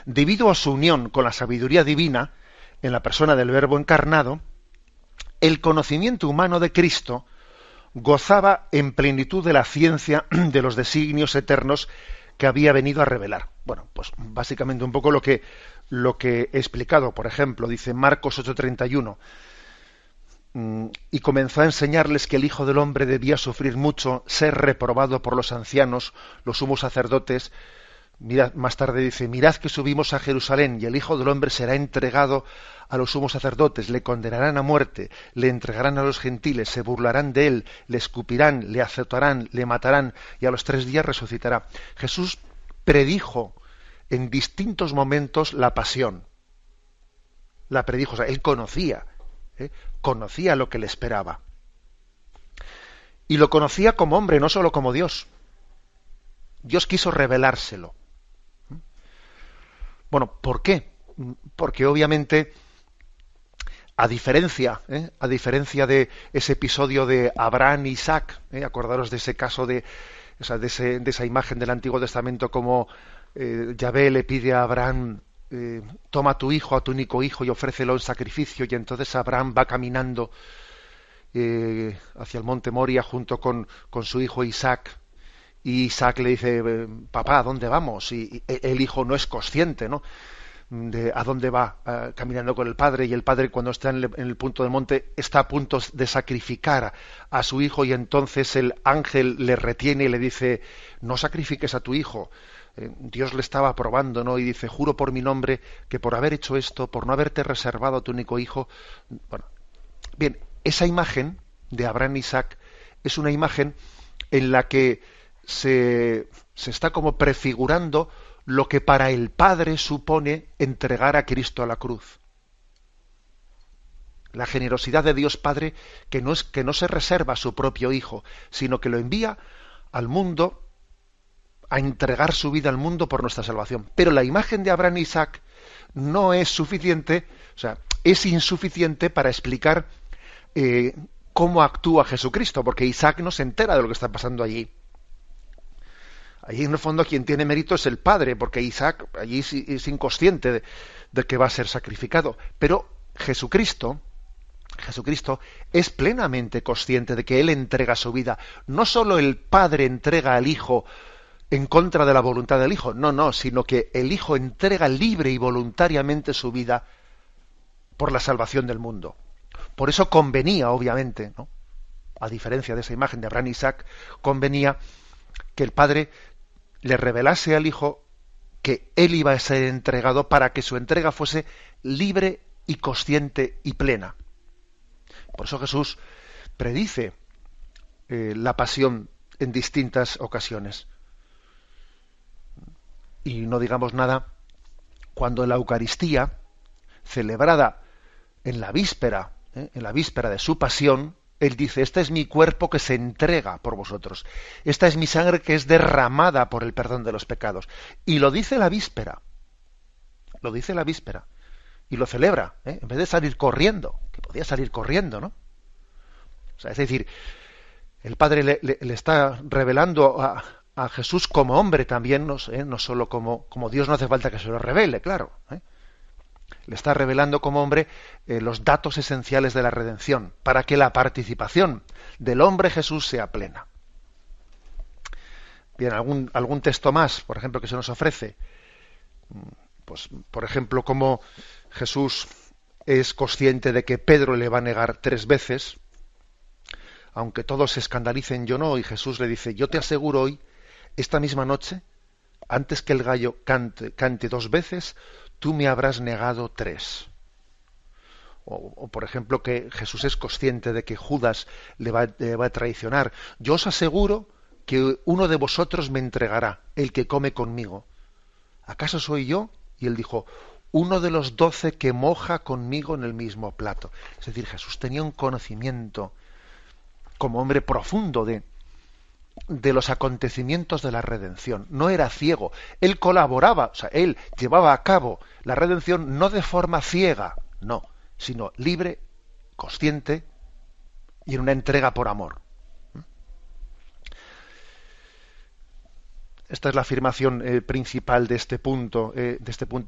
debido a su unión con la sabiduría divina, en la persona del Verbo encarnado, el conocimiento humano de Cristo gozaba en plenitud de la ciencia de los designios eternos que había venido a revelar. Bueno, pues básicamente un poco lo que he explicado. Por ejemplo, dice Marcos 8:31, y comenzó a enseñarles que el Hijo del Hombre debía sufrir mucho, ser reprobado por los ancianos, los sumos sacerdotes. Mirad, más tarde dice, mirad que subimos a Jerusalén y el Hijo del Hombre será entregado a los sumos sacerdotes, le condenarán a muerte, le entregarán a los gentiles, se burlarán de él, le escupirán, le azotarán, le matarán y a los 3 días resucitará. Jesús predijo en distintos momentos la pasión. La predijo, o sea, él conocía lo que le esperaba. Y lo conocía como hombre, no solo como Dios. Dios quiso revelárselo. Bueno, ¿por qué? Porque obviamente, a diferencia de ese episodio de Abraham e Isaac, acordaros de ese caso de esa imagen del Antiguo Testamento, como Yahvé le pide a Abraham, toma a tu hijo, a tu único hijo, y ofrécelo en sacrificio, y entonces Abraham va caminando hacia el monte Moria junto con su hijo Isaac. Y Isaac le dice, papá, ¿a dónde vamos? Y el hijo no es consciente, ¿no?, de a dónde va, caminando con el padre, y el padre, cuando está en el punto del monte, está a punto de sacrificar a su hijo, y entonces el ángel le retiene y le dice, no sacrifiques a tu hijo. Dios le estaba probando, ¿no? Y dice, juro por mi nombre que por haber hecho esto, por no haberte reservado a tu único hijo. Bueno, bien, esa imagen de Abraham e Isaac es una imagen en la que se está como prefigurando lo que para el Padre supone entregar a Cristo a la cruz. La generosidad de Dios Padre, que no se reserva a su propio Hijo, sino que lo envía al mundo a entregar su vida al mundo por nuestra salvación. Pero la imagen de Abraham e Isaac no es suficiente, o sea, es insuficiente para explicar cómo actúa Jesucristo, porque Isaac no se entera de lo que está pasando allí. Allí, en el fondo, quien tiene mérito es el Padre, porque Isaac allí es inconsciente de que va a ser sacrificado. Pero Jesucristo es plenamente consciente de que Él entrega su vida. No solo el Padre entrega al Hijo en contra de la voluntad del Hijo, no, sino que el Hijo entrega libre y voluntariamente su vida por la salvación del mundo. Por eso convenía, obviamente, ¿no?, a diferencia de esa imagen de Abraham e Isaac, convenía que el Padre le revelase al Hijo que Él iba a ser entregado, para que su entrega fuese libre y consciente y plena. Por eso Jesús predice la pasión en distintas ocasiones. Y no digamos nada cuando en la Eucaristía, celebrada en la víspera de su pasión, Él dice, este es mi cuerpo que se entrega por vosotros. Esta es mi sangre que es derramada por el perdón de los pecados. Y lo dice la víspera. Lo dice la víspera. Y lo celebra, en vez de salir corriendo, que podía salir corriendo, ¿no? O sea, es decir, el Padre le está revelando a Jesús como hombre también, no solo como Dios. No hace falta que se lo revele, claro. Le está revelando como hombre los datos esenciales de la redención, para que la participación del hombre Jesús sea plena. Bien, algún texto más, por ejemplo, que se nos ofrece. Pues, por ejemplo, como Jesús es consciente de que Pedro le va a negar 3 veces, aunque todos se escandalicen, yo no, y Jesús le dice, yo te aseguro hoy, esta misma noche, antes que el gallo cante 2 veces, tú me habrás negado 3. O por ejemplo, que Jesús es consciente de que Judas le va a traicionar. Yo os aseguro que uno de vosotros me entregará, el que come conmigo. ¿Acaso soy yo? Y él dijo, uno de los 12 que moja conmigo en el mismo plato. Es decir, Jesús tenía un conocimiento como hombre profundo de los acontecimientos de la redención. No era ciego. Él colaboraba, o sea, él llevaba a cabo la redención no de forma ciega, no, sino libre, consciente y en una entrega por amor. Esta es la afirmación principal de este punto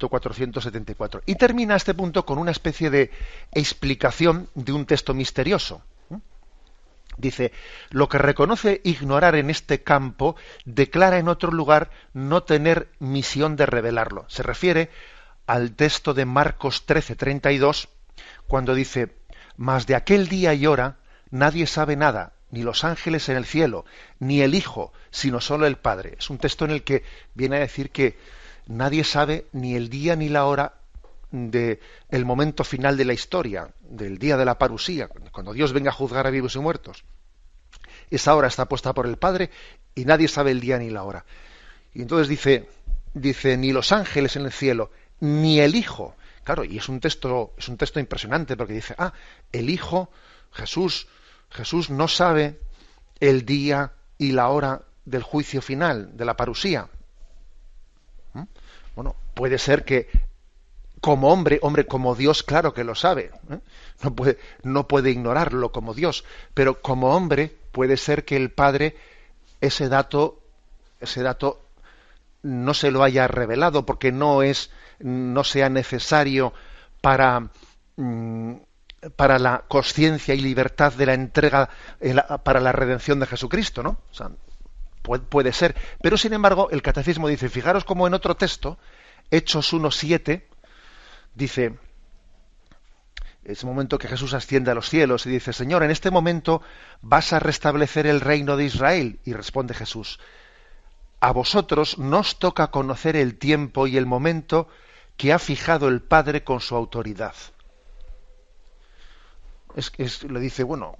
474. Y termina este punto con una especie de explicación de un texto misterioso. Dice, lo que reconoce ignorar en este campo, declara en otro lugar no tener misión de revelarlo. Se refiere al texto de Marcos 13:32, cuando dice, mas de aquel día y hora nadie sabe nada, ni los ángeles en el cielo, ni el Hijo, sino solo el Padre. Es un texto en el que viene a decir que nadie sabe ni el día ni la hora del momento final de la historia, del día de la parusía, cuando Dios venga a juzgar a vivos y muertos. Esa hora está puesta por el Padre y nadie sabe el día ni la hora. Y entonces dice ni los ángeles en el cielo, ni el Hijo. Claro, y es un texto impresionante, porque dice, el Hijo, Jesús no sabe el día y la hora del juicio final, de la parusía. Bueno, puede ser que como hombre, como Dios, claro que lo sabe, no puede ignorarlo como Dios, pero como hombre puede ser que el Padre ese dato no se lo haya revelado porque no sea necesario para la conciencia y libertad de la entrega para la redención de Jesucristo, ¿no? O sea, puede ser, pero sin embargo el catecismo dice, fijaros como en otro texto, Hechos 1:7, dice, es el momento que Jesús asciende a los cielos y dice, Señor, en este momento vas a restablecer el reino de Israel. Y responde Jesús, a vosotros no os toca conocer el tiempo y el momento que ha fijado el Padre con su autoridad. Le dice, bueno,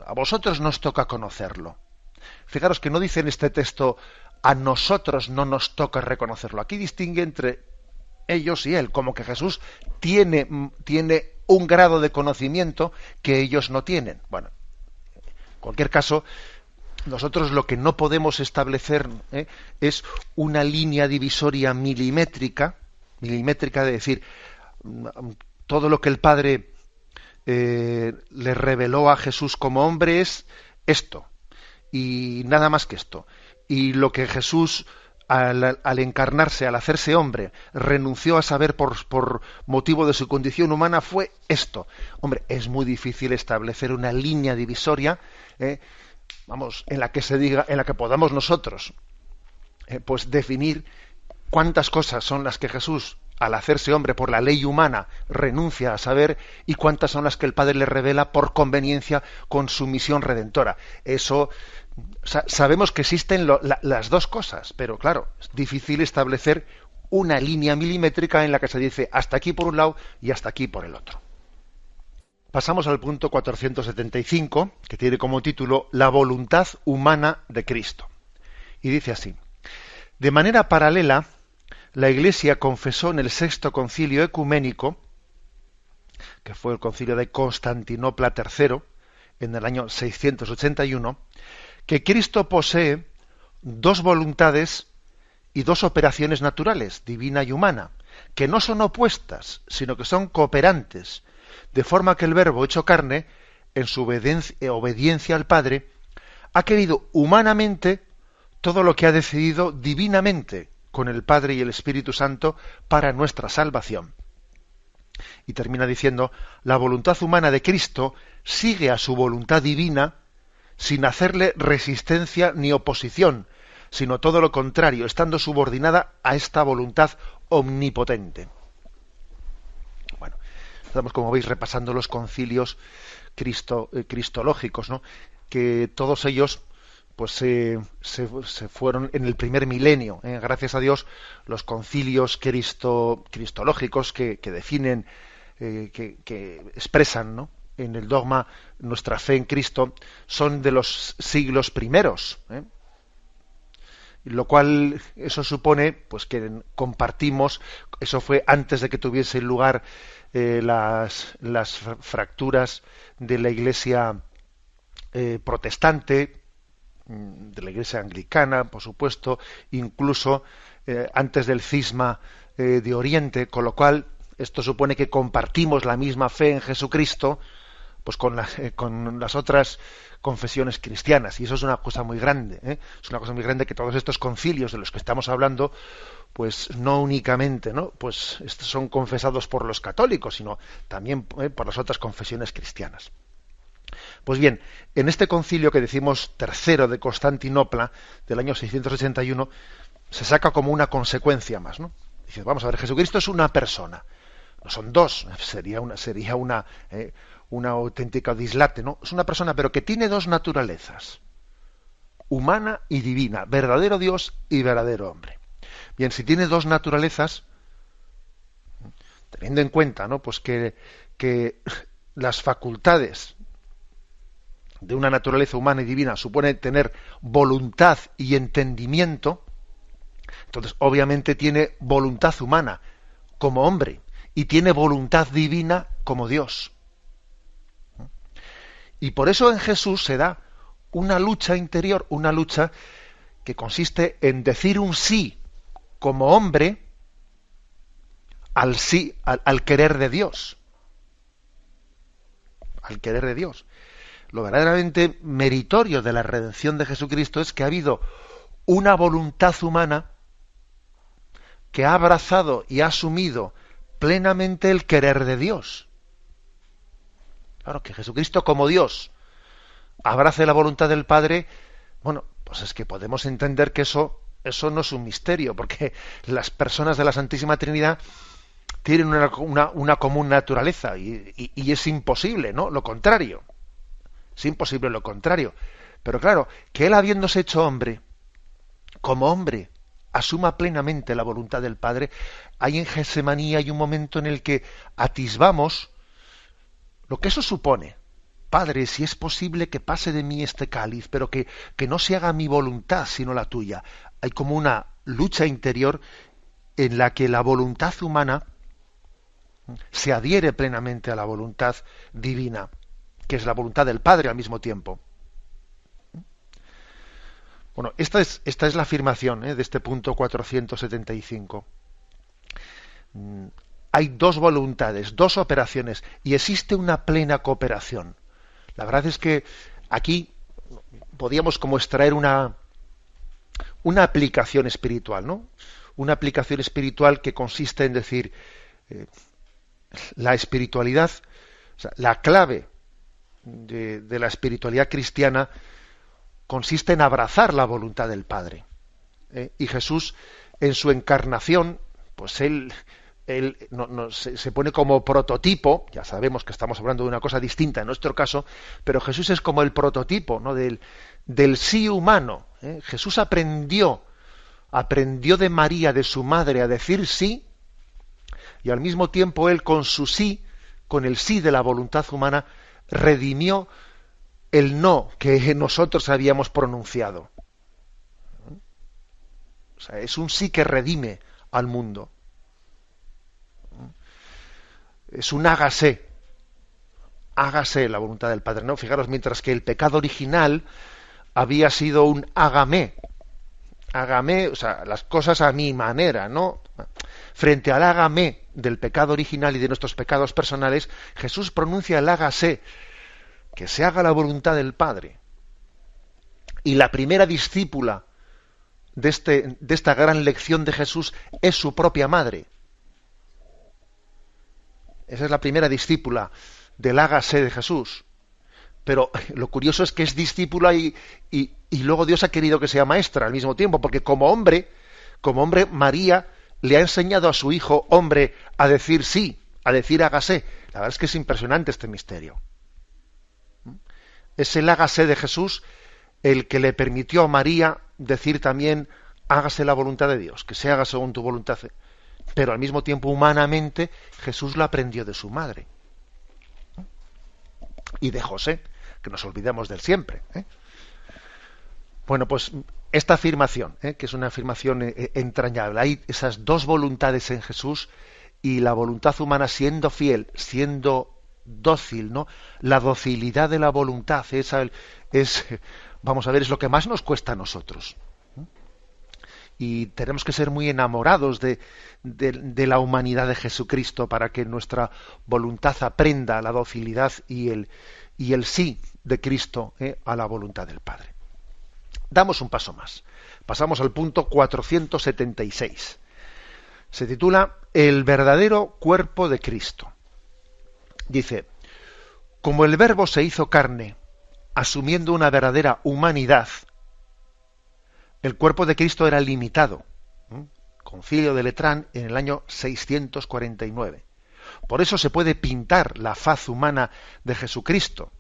a vosotros no os toca conocerlo. Fijaros que no dice en este texto, a nosotros no nos toca reconocerlo. Aquí distingue entre ellos y él, como que Jesús tiene un grado de conocimiento que ellos no tienen. Bueno, en cualquier caso, nosotros lo que no podemos establecer es una línea divisoria milimétrica de decir, todo lo que el Padre le reveló a Jesús como hombre es esto, y nada más que esto. Y lo que Jesús al encarnarse, al hacerse hombre, renunció a saber por motivo de su condición humana fue esto. Hombre, es muy difícil establecer una línea divisoria, en la que podamos nosotros, pues definir cuántas cosas son las que Jesús, al hacerse hombre por la ley humana, renuncia a saber y cuántas son las que el Padre le revela por conveniencia con su misión redentora. Eso sabemos que existen las dos cosas, pero claro, es difícil establecer una línea milimétrica en la que se dice hasta aquí por un lado y hasta aquí por el otro. Pasamos al punto 475, que tiene como título La voluntad humana de Cristo. Y dice así, de manera paralela, la Iglesia confesó en el Sexto Concilio Ecuménico, que fue el concilio de Constantinopla III, en el año 681, que Cristo posee dos voluntades y dos operaciones naturales, divina y humana, que no son opuestas, sino que son cooperantes, de forma que el Verbo hecho carne, en su obediencia al Padre, ha querido humanamente todo lo que ha decidido divinamente con el Padre y el Espíritu Santo para nuestra salvación. Y termina diciendo, la voluntad humana de Cristo sigue a su voluntad divina sin hacerle resistencia ni oposición, sino todo lo contrario, estando subordinada a esta voluntad omnipotente. Bueno, estamos, como veis, repasando los concilios cristológicos, ¿no? Que todos ellos pues se fueron en el primer milenio. Gracias a Dios, los concilios cristológicos que definen, que expresan, ¿no?, en el dogma nuestra fe en Cristo, son de los siglos primeros, lo cual eso supone pues que compartimos, eso fue antes de que tuviesen lugar las fracturas de la Iglesia protestante, de la Iglesia anglicana, por supuesto, incluso antes del cisma de Oriente, con lo cual esto supone que compartimos la misma fe en Jesucristo, pues con las otras confesiones cristianas, y eso es una cosa muy grande, ¿eh? Es una cosa muy grande que todos estos concilios de los que estamos hablando, pues no únicamente, ¿no?, pues estos son confesados por los católicos, sino también por las otras confesiones cristianas. Pues bien, en este concilio que decimos tercero de Constantinopla del año 681 se saca como una consecuencia más, ¿no? Dice, vamos a ver, Jesucristo es una persona, no son dos, sería una auténtica dislate, ¿no? Es una persona, pero que tiene dos naturalezas, humana y divina, verdadero Dios y verdadero hombre. Bien, si tiene dos naturalezas, teniendo en cuenta, ¿no?, pues que las facultades de una naturaleza humana y divina supone tener voluntad y entendimiento, entonces obviamente tiene voluntad humana como hombre y tiene voluntad divina como Dios. Y por eso en Jesús se da una lucha interior, una lucha que consiste en decir un sí como hombre al sí, al querer de Dios. Al querer de Dios. Lo verdaderamente meritorio de la redención de Jesucristo es que ha habido una voluntad humana que ha abrazado y ha asumido plenamente el querer de Dios. Claro, que Jesucristo como Dios abrace la voluntad del Padre, bueno, pues es que podemos entender que eso no es un misterio, porque las personas de la Santísima Trinidad tienen una común naturaleza y es imposible, ¿no?, lo contrario. Es imposible lo contrario. Pero claro, que Él, habiéndose hecho hombre, como hombre, asuma plenamente la voluntad del Padre, hay en Getsemaní hay un momento en el que atisbamos lo que eso supone. Padre, si es posible que pase de mí este cáliz, pero que no se haga mi voluntad sino la tuya. Hay como una lucha interior en la que la voluntad humana se adhiere plenamente a la voluntad divina, que es la voluntad del Padre al mismo tiempo. Bueno, esta es la afirmación de este punto 475. Hay dos voluntades, dos operaciones, y existe una plena cooperación. La verdad es que aquí podíamos como extraer una aplicación espiritual, ¿no? Una aplicación espiritual que consiste en decir, la espiritualidad, o sea, la clave de la espiritualidad cristiana consiste en abrazar la voluntad del Padre. Y Jesús, en su encarnación, pues él se pone como prototipo. Ya sabemos que estamos hablando de una cosa distinta en nuestro caso, pero Jesús es como el prototipo, ¿no?, del sí humano. Jesús aprendió de María, de su madre, a decir sí, y al mismo tiempo él con su sí, con el sí de la voluntad humana, redimió el no que nosotros habíamos pronunciado. O sea, es un sí que redime al mundo. Es un hágase la voluntad del Padre, ¿no? Fijaros, mientras que el pecado original había sido un hágame, o sea, las cosas a mi manera, ¿no? Frente al hágame del pecado original y de nuestros pecados personales, Jesús pronuncia el hágase, que se haga la voluntad del Padre. Y la primera discípula de esta gran lección de Jesús es su propia madre. Esa es la primera discípula del hágase de Jesús. Pero lo curioso es que es discípula y luego Dios ha querido que sea maestra al mismo tiempo, porque como hombre María le ha enseñado a su hijo hombre a decir sí, a decir hágase. La verdad es que es impresionante este misterio. Es el hágase de Jesús el que le permitió a María decir también hágase la voluntad de Dios, que se haga según tu voluntad. Pero al mismo tiempo, humanamente, Jesús lo aprendió de su madre. Y de José, que nos olvidamos del siempre. Bueno, pues esta afirmación, que es una afirmación entrañable, hay esas dos voluntades en Jesús y la voluntad humana siendo fiel, siendo dócil, ¿no? La docilidad de la voluntad, vamos a ver, es lo que más nos cuesta a nosotros. y tenemos que ser muy enamorados de la humanidad de Jesucristo para que nuestra voluntad aprenda la docilidad y el sí de Cristo a la voluntad del Padre. Damos un paso más. Pasamos al punto 476. Se titula El verdadero cuerpo de Cristo. Dice: como el Verbo se hizo carne, asumiendo una verdadera humanidad, el cuerpo de Cristo era limitado. Concilio de Letrán en el año 649. Por eso se puede pintar la faz humana de Jesucristo.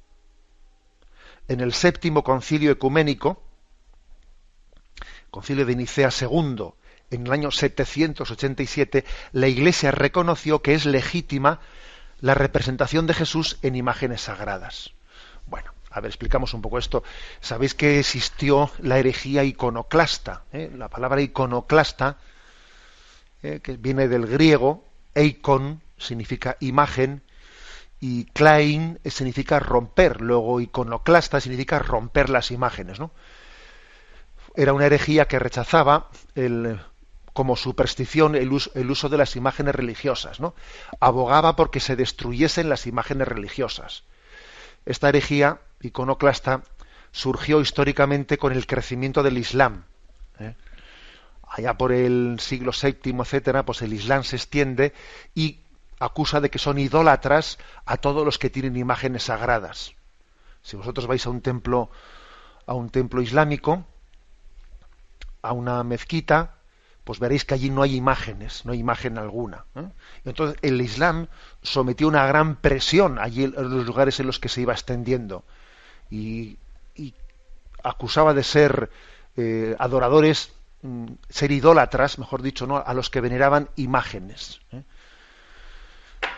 En el séptimo concilio ecuménico, concilio de Nicea II, en el año 787, la Iglesia reconoció que es legítima la representación de Jesús en imágenes sagradas. Bueno, a ver, explicamos un poco esto. Sabéis que existió la herejía iconoclasta. La palabra iconoclasta, que viene del griego, eikon significa imagen, y klein significa romper. Luego iconoclasta significa romper las imágenes, ¿no? Era una herejía que rechazaba como superstición el uso de las imágenes religiosas, ¿no? Abogaba porque se destruyesen las imágenes religiosas. Esta herejía iconoclasta surgió históricamente con el crecimiento del Islam. Allá por el siglo VII, etcétera, pues el Islam se extiende y acusa de que son idólatras a todos los que tienen imágenes sagradas. Si vosotros vais a un templo islámico, a una mezquita, pues veréis que allí no hay imágenes, no hay imagen alguna. Entonces el Islam sometió una gran presión allí en los lugares en los que se iba extendiendo y acusaba de ser adoradores, ser idólatras, mejor dicho, ¿no?, a los que veneraban imágenes.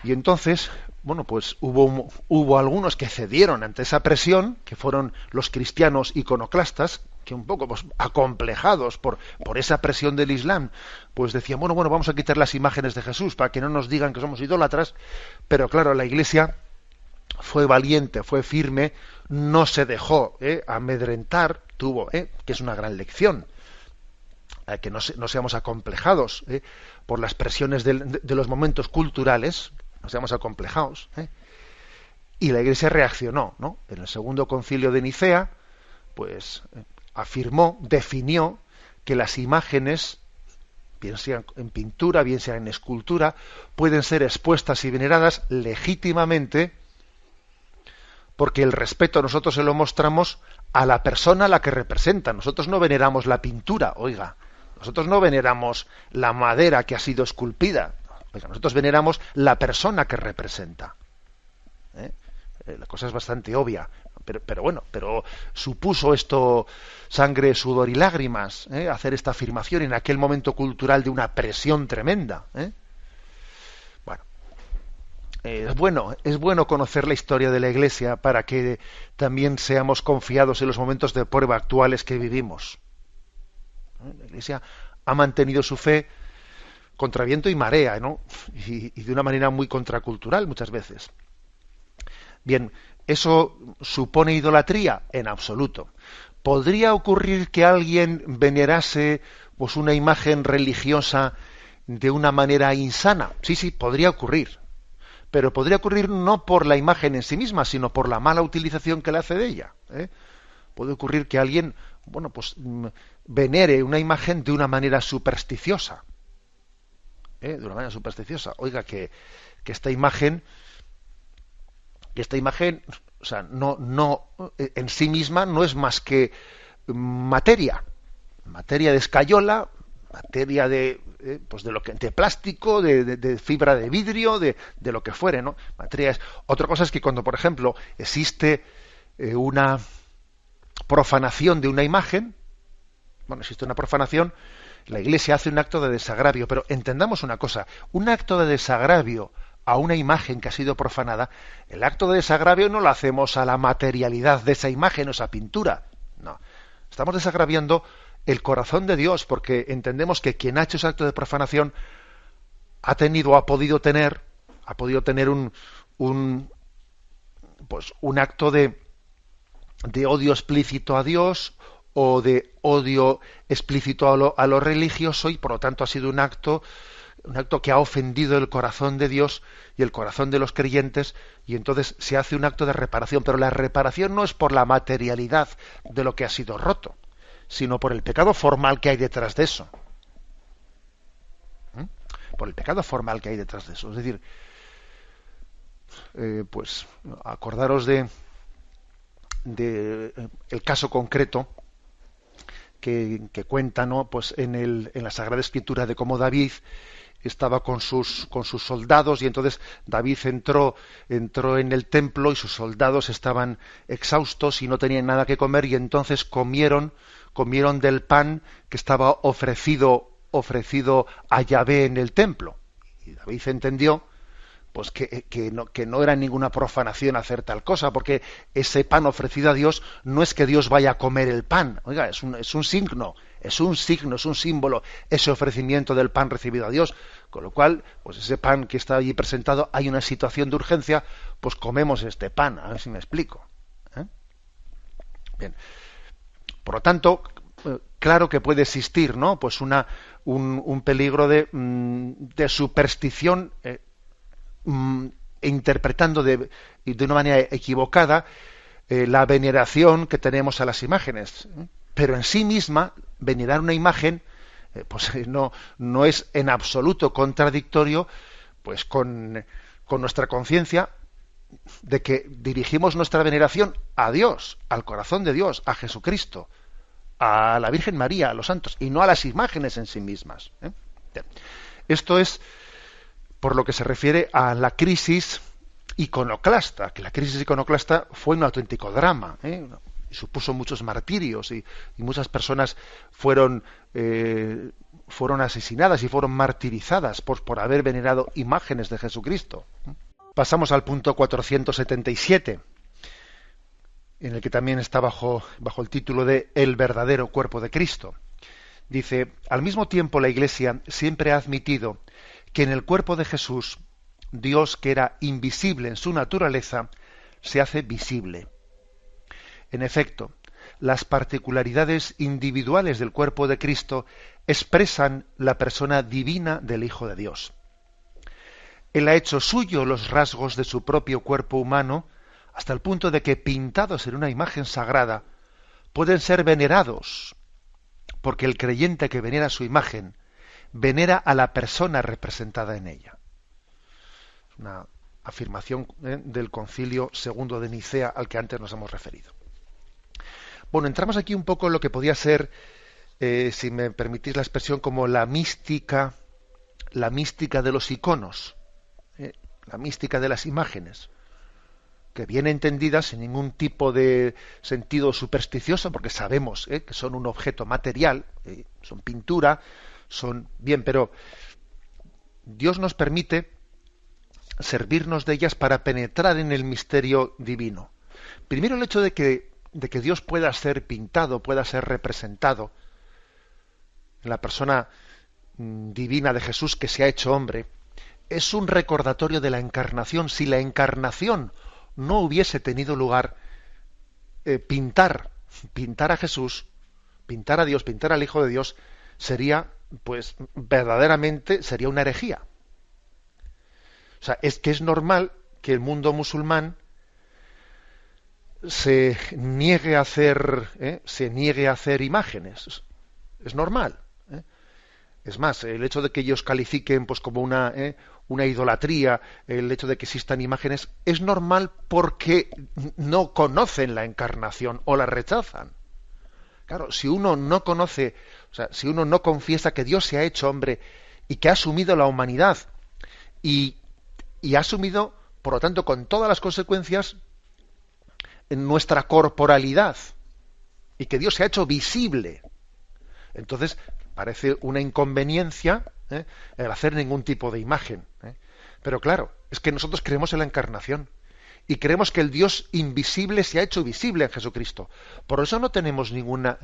Y entonces, bueno, pues hubo algunos que cedieron ante esa presión, que fueron los cristianos iconoclastas, que un poco pues acomplejados por esa presión del Islam, pues decían, bueno, vamos a quitar las imágenes de Jesús para que no nos digan que somos idólatras. Pero claro, la Iglesia fue valiente, fue firme, no se dejó amedrentar, que es una gran lección, que no seamos acomplejados por las presiones de los momentos culturales, no seamos acomplejados. Y la Iglesia reaccionó, ¿no? En el segundo concilio de Nicea, pues afirmó, definió que las imágenes, bien sean en pintura, bien sean en escultura, pueden ser expuestas y veneradas legítimamente, porque el respeto nosotros se lo mostramos a la persona a la que representa. Nosotros no veneramos la pintura, oiga. Nosotros no veneramos la madera que ha sido esculpida. Oiga, nosotros veneramos la persona que representa. La cosa es bastante obvia. Pero bueno, supuso esto sangre, sudor y lágrimas, hacer esta afirmación en aquel momento cultural de una presión tremenda. Bueno, es bueno conocer la historia de la Iglesia para que también seamos confiados en los momentos de prueba actuales que vivimos. La Iglesia ha mantenido su fe contra viento y marea, ¿no? Y de una manera muy contracultural muchas veces. Bien, ¿eso supone idolatría? En absoluto. ¿Podría ocurrir que alguien venerase pues una imagen religiosa de una manera insana? Sí, podría ocurrir. Pero podría ocurrir no por la imagen en sí misma, sino por la mala utilización que le hace de ella. Puede ocurrir que alguien, bueno, pues venere una imagen de una manera supersticiosa. De una manera supersticiosa. Oiga, que esta imagen, o sea, no en sí misma no es más que materia de escayola, materia de plástico, de fibra de vidrio, de lo que fuere, ¿no? Materia es. Otra cosa es que cuando, por ejemplo, existe una profanación de una imagen, existe una profanación, la Iglesia hace un acto de desagravio, pero entendamos una cosa, un acto de desagravio a una imagen que ha sido profanada, el acto de desagravio no lo hacemos a la materialidad de esa imagen o esa pintura, no. Estamos desagraviando el corazón de Dios, porque entendemos que quien ha hecho ese acto de profanación ha podido tener un acto de odio explícito a Dios, o de odio explícito a lo religioso, y por lo tanto ha sido un acto que ha ofendido el corazón de Dios y el corazón de los creyentes, y entonces se hace un acto de reparación. Pero la reparación no es por la materialidad de lo que ha sido roto, sino por el pecado formal que hay detrás de eso. Por el pecado formal que hay detrás de eso. Es decir, pues acordaros de el caso concreto que cuenta, ¿no?, pues en la Sagrada Escritura, de cómo David estaba con sus soldados, y entonces David entró en el templo y sus soldados estaban exhaustos y no tenían nada que comer, y entonces comieron del pan que estaba ofrecido a Yahvé en el templo. Y David entendió pues que no era ninguna profanación hacer tal cosa, porque ese pan ofrecido a Dios no es que Dios vaya a comer el pan. Oiga, es un signo, es un símbolo, ese ofrecimiento del pan recibido a Dios. Con lo cual, pues ese pan que está allí presentado, hay una situación de urgencia, pues comemos este pan, a ver si me explico. Bien. Por lo tanto, claro que puede existir, ¿no?, pues un peligro de superstición, interpretando de una manera equivocada la veneración que tenemos a las imágenes. Pero en sí misma, venerar una imagen pues no es en absoluto contradictorio pues con nuestra conciencia de que dirigimos nuestra veneración a Dios, al corazón de Dios, a Jesucristo, a la Virgen María, a los santos, y no a las imágenes en sí mismas. Esto es por lo que se refiere a la crisis iconoclasta, que la crisis iconoclasta fue un auténtico drama, supuso muchos martirios, y muchas personas fueron asesinadas y fueron martirizadas por haber venerado imágenes de Jesucristo. Pasamos al punto 477, en el que también está bajo el título de El verdadero cuerpo de Cristo. Dice: al mismo tiempo la Iglesia siempre ha admitido que en el cuerpo de Jesús, Dios, que era invisible en su naturaleza, se hace visible. En efecto, las particularidades individuales del cuerpo de Cristo expresan la persona divina del Hijo de Dios. Él ha hecho suyo los rasgos de su propio cuerpo humano, hasta el punto de que, pintados en una imagen sagrada, pueden ser venerados, porque el creyente que venera su imagen venera a la persona representada en ella. Una afirmación del Concilio Segundo de Nicea, al que antes nos hemos referido. Bueno, entramos aquí un poco en lo que podía ser, si me permitís la expresión, como la mística de los iconos, la mística de las imágenes, que bien entendidas, sin ningún tipo de sentido supersticioso, porque sabemos que son un objeto material, son pintura, son bien, pero Dios nos permite servirnos de ellas para penetrar en el misterio divino. Primero, el hecho de que Dios pueda ser pintado, pueda ser representado en la persona divina de Jesús, que se ha hecho hombre, es un recordatorio de la encarnación. Si la encarnación no hubiese tenido lugar, pintar a Jesús, pintar a Dios, pintar al Hijo de Dios, sería, pues, verdaderamente sería una herejía. O sea, es que es normal que el mundo musulmán se niegue a hacer imágenes. Es normal. Es más, el hecho de que ellos califiquen pues como una idolatría, el hecho de que existan imágenes, es normal porque no conocen la encarnación o la rechazan. Claro, si uno no conoce, o sea, si uno no confiesa que Dios se ha hecho hombre y que ha asumido la humanidad y ha asumido, por lo tanto, con todas las consecuencias, en nuestra corporalidad, y que Dios se ha hecho visible, entonces parece una inconveniencia el hacer ningún tipo de imagen. Pero claro, es que nosotros creemos en la encarnación y creemos que el Dios invisible se ha hecho visible en Jesucristo. Por eso no tenemos ninguna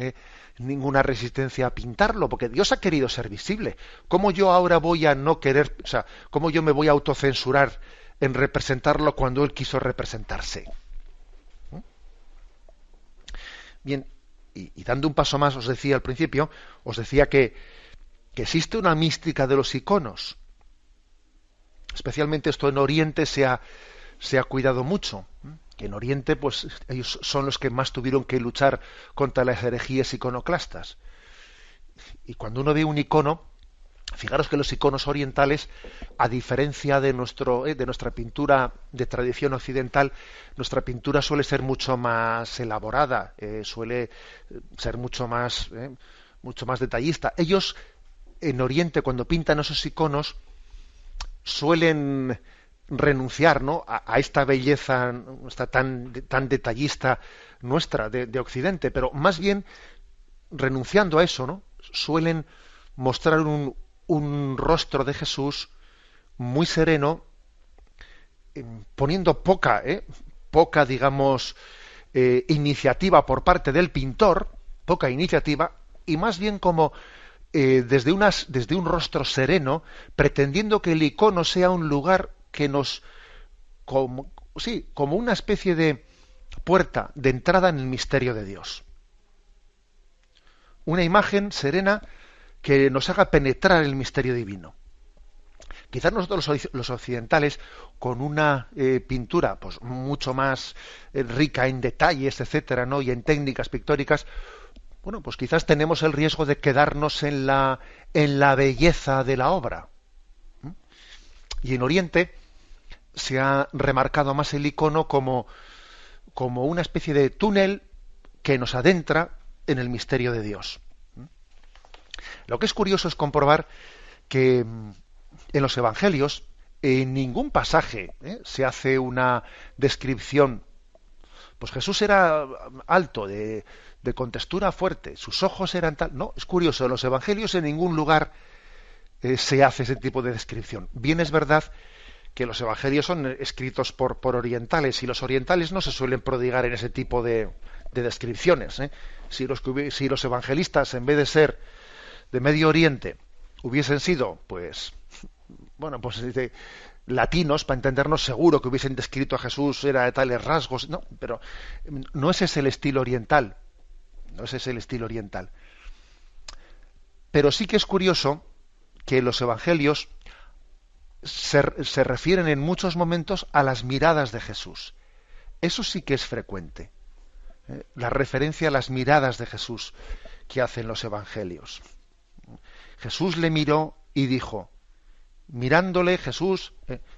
resistencia a pintarlo, porque Dios ha querido ser visible. ¿Cómo yo ahora voy a no querer, o sea, cómo yo me voy a autocensurar en representarlo cuando Él quiso representarse? Bien, Y dando un paso más, os decía al principio, os decía que existe una mística de los iconos. Especialmente esto en Oriente se ha cuidado mucho. Que en Oriente, pues, ellos son los que más tuvieron que luchar contra las herejías iconoclastas. Y cuando uno ve un icono, fijaros que los iconos orientales, a diferencia de nuestra pintura de tradición occidental, nuestra pintura suele ser mucho más elaborada, suele ser mucho más detallista. Ellos, en Oriente, cuando pintan esos iconos, suelen renunciar, ¿no?, a esta belleza tan detallista nuestra de Occidente, pero más bien renunciando a eso, ¿no?, suelen mostrar un rostro de Jesús muy sereno, poniendo poca, digamos, iniciativa por parte del pintor, poca iniciativa, y más bien como desde un rostro sereno, pretendiendo que el icono sea un lugar que como una especie de puerta de entrada en el misterio de Dios. Una imagen serena que nos haga penetrar el misterio divino. Quizás nosotros los occidentales, con una pintura pues mucho más rica en detalles, etcétera, ¿no?, y en técnicas pictóricas, bueno, pues quizás tenemos el riesgo de quedarnos en la belleza de la obra. Y en Oriente se ha remarcado más el icono como una especie de túnel que nos adentra en el misterio de Dios. Lo que es curioso es comprobar que en los evangelios en ningún pasaje se hace una descripción. Pues Jesús era alto, de contextura fuerte, sus ojos eran tal. No, es curioso, en los evangelios en ningún lugar se hace ese tipo de descripción. Bien es verdad que los evangelios son escritos por orientales, y los orientales no se suelen prodigar en ese tipo de descripciones. Si los evangelistas, en vez de ser de Medio Oriente, hubiesen sido, pues latinos, para entendernos, seguro que hubiesen descrito a Jesús, era de tales rasgos. No, pero no ese es el estilo oriental. No ese es el estilo oriental. Pero sí que es curioso que los evangelios se refieren en muchos momentos a las miradas de Jesús. Eso sí que es frecuente. La referencia a las miradas de Jesús que hacen los evangelios. Jesús le miró y dijo. Mirándole, Jesús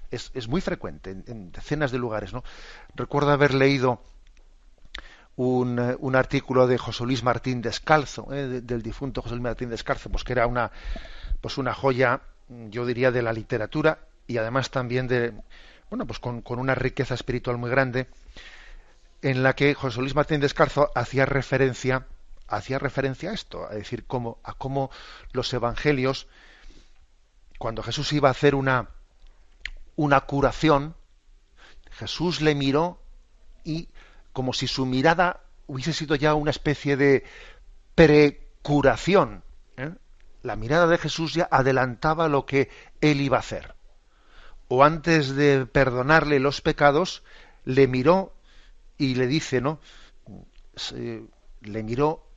es muy frecuente en decenas de lugares, ¿no? Recuerdo haber leído un artículo de José Luis Martín Descalzo, del difunto José Luis Martín Descalzo, pues que era una joya, yo diría, de la literatura, y además también con una riqueza espiritual muy grande, en la que José Luis Martín Descalzo hacía referencia a esto, a decir, cómo los evangelios, cuando Jesús iba a hacer una curación, Jesús le miró, y como si su mirada hubiese sido ya una especie de precuración. La mirada de Jesús ya adelantaba lo que él iba a hacer. O antes de perdonarle los pecados, le miró y le dice, ¿no? Le miró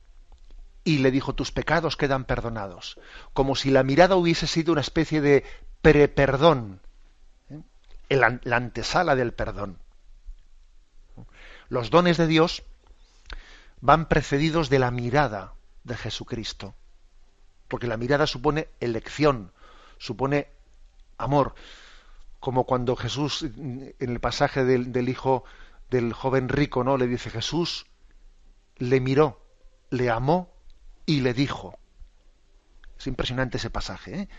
y le dijo, tus pecados quedan perdonados. Como si la mirada hubiese sido una especie de preperdón, la antesala del perdón. Los dones de Dios van precedidos de la mirada de Jesucristo, porque la mirada supone elección, supone amor, como cuando Jesús, en el pasaje del hijo del joven rico, ¿no?, le dice, Jesús le miró, le amó y le dijo. Es impresionante ese pasaje,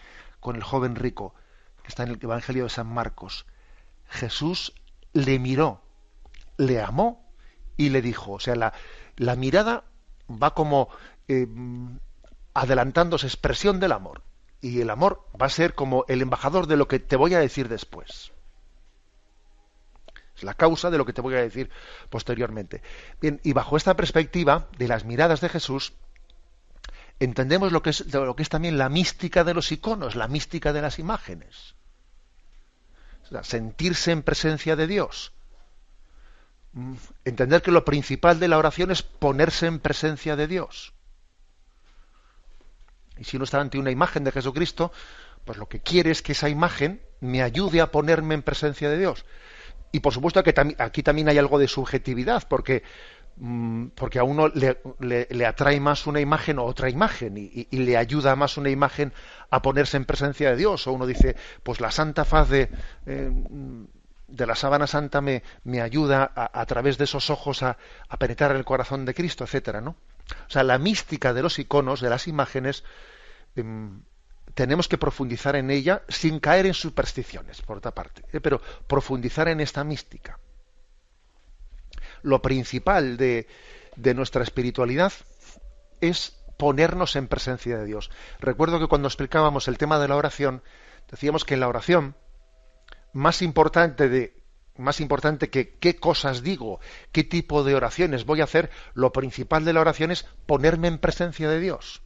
con el joven rico, que está en el Evangelio de San Marcos. Jesús le miró, le amó y le dijo. O sea, la mirada va como adelantándose, expresión del amor. Y el amor va a ser como el embajador de lo que te voy a decir después. Es la causa de lo que te voy a decir posteriormente. Bien, y bajo esta perspectiva de las miradas de Jesús, entendemos lo que es también la mística de los iconos, la mística de las imágenes. O sea, sentirse en presencia de Dios. entender que lo principal de la oración es ponerse en presencia de Dios. Y si uno está ante una imagen de Jesucristo, pues lo que quiere es que esa imagen me ayude a ponerme en presencia de Dios. Y por supuesto que aquí también hay algo de subjetividad, porque a uno le atrae más una imagen o otra imagen, y le ayuda más una imagen a ponerse en presencia de Dios. O uno dice, pues la santa faz de la sábana santa me ayuda a través de esos ojos a penetrar en el corazón de Cristo, etcétera, ¿no? O sea, la mística de los iconos, de las imágenes, tenemos que profundizar en ella sin caer en supersticiones, por otra parte, pero profundizar en esta mística. Lo principal de nuestra espiritualidad es ponernos en presencia de Dios. Recuerdo que cuando explicábamos el tema de la oración, decíamos que en la oración, más importante que qué cosas digo, qué tipo de oraciones voy a hacer, lo principal de la oración es ponerme en presencia de Dios.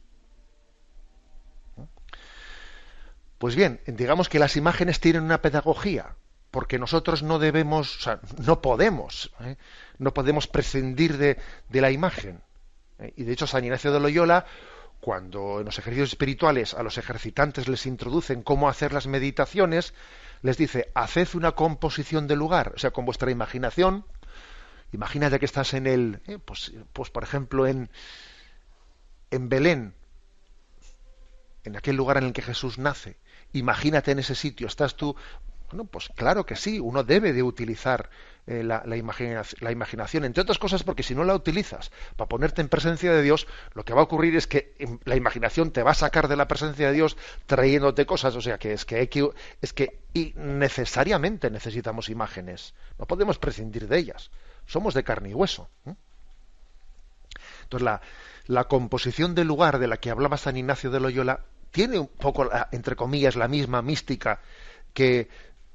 Pues bien, digamos que las imágenes tienen una pedagogía, porque nosotros no debemos, o sea, no podemos prescindir de la imagen. Y de hecho San Ignacio de Loyola, cuando en los ejercicios espirituales a los ejercitantes les introducen cómo hacer las meditaciones, les dice, haced una composición de lugar, o sea, con vuestra imaginación. Imagínate que estás en pues por ejemplo en Belén, en aquel lugar en el que Jesús nace. Imagínate en ese sitio, estás tú. Bueno, pues claro que sí, uno debe de utilizar la imaginación, entre otras cosas porque si no la utilizas para ponerte en presencia de Dios, lo que va a ocurrir es que la imaginación te va a sacar de la presencia de Dios trayéndote cosas, o sea que y necesariamente necesitamos imágenes, no podemos prescindir de ellas, somos de carne y hueso. Entonces la composición del lugar de la que hablaba San Ignacio de Loyola tiene un poco, entre comillas, la misma mística que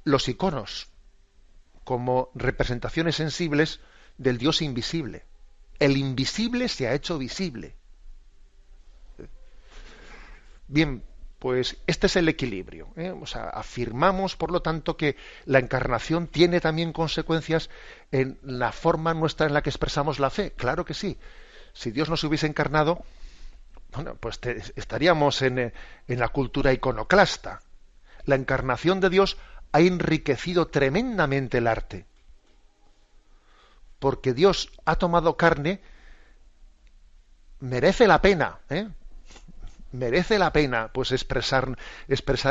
los iconos, como representaciones sensibles del Dios invisible. El invisible se ha hecho visible. Bien, pues este es el equilibrio, ¿eh? O sea, afirmamos, por lo tanto, que la encarnación tiene también consecuencias en la forma nuestra en la que expresamos la fe. Claro que sí. Si Dios nos hubiese encarnado, bueno, pues estaríamos en la cultura iconoclasta. La encarnación de Dios ha enriquecido tremendamente el arte. Porque Dios ha tomado carne, merece la pena, merece la pena pues expresar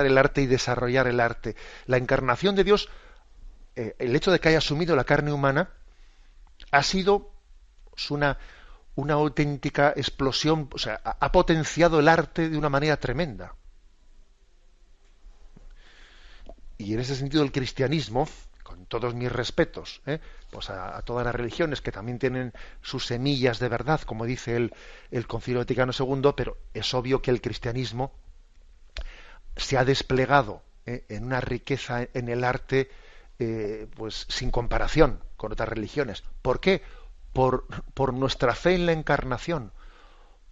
el arte y desarrollar el arte. La encarnación de Dios, el hecho de que haya asumido la carne humana, ha sido una auténtica explosión, o sea, ha potenciado el arte de una manera tremenda. Y en ese sentido el cristianismo, con todos mis respetos, pues a todas las religiones que también tienen sus semillas de verdad, como dice el Concilio Vaticano II, pero es obvio que el cristianismo se ha desplegado en una riqueza en el arte pues sin comparación con otras religiones. ¿Por qué? Por nuestra fe en la encarnación,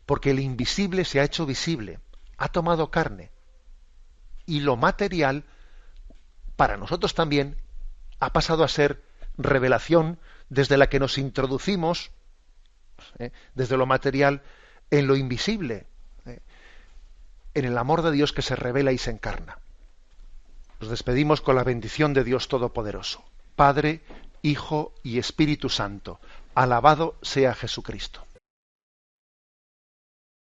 porque el invisible se ha hecho visible, ha tomado carne, y lo material para nosotros también ha pasado a ser revelación desde la que nos introducimos, desde lo material, en lo invisible, en el amor de Dios que se revela y se encarna. Nos despedimos con la bendición de Dios Todopoderoso, Padre, Hijo y Espíritu Santo. Alabado sea Jesucristo.